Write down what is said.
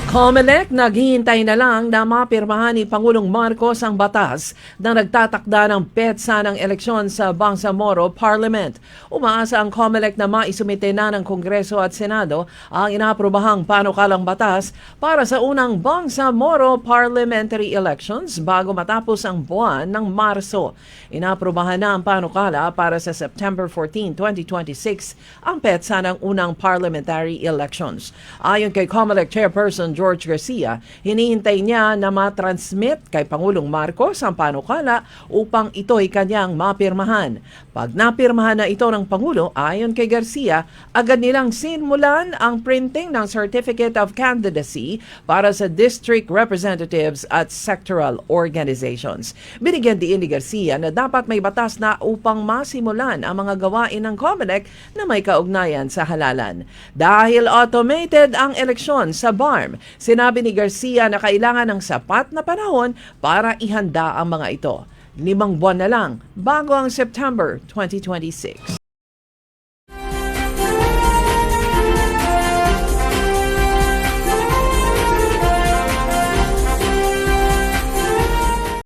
COMELEC naghihintay na lang na mapirmahan ni Pangulong Marcos ang batas na nagtatakda ng petsa ng eleksyon sa Bangsamoro Parliament. Umaasa ang COMELEC na maisumite na ng Kongreso at Senado ang inaprobahang panukalang batas para sa unang Bangsamoro Parliamentary Elections bago matapos ang buwan ng Marso. Inaprobahan na ang panukala para sa September 14, 2026 ang petsa ng unang parliamentary elections. Ayon kay COMELEC Chairperson George Garcia, hinihintay niya na matransmit kay Pangulong Marcos ang panukala upang ito'y kanyang mapirmahan. Pag napirmahan na ito ng Pangulo, ayon kay Garcia, agad nilang sinmulan ang printing ng Certificate of Candidacy para sa district representatives at sectoral organizations. Binigyan din ni Garcia na dapat may batas na upang masimulan ang mga gawain ng COMELEC na may kaugnayan sa halalan. Dahil automated ang eleksyon sa BARM, sinabi ni Garcia na kailangan ng sapat na panahon para ihanda ang mga ito. 5 buwan na lang bago ang September 2026.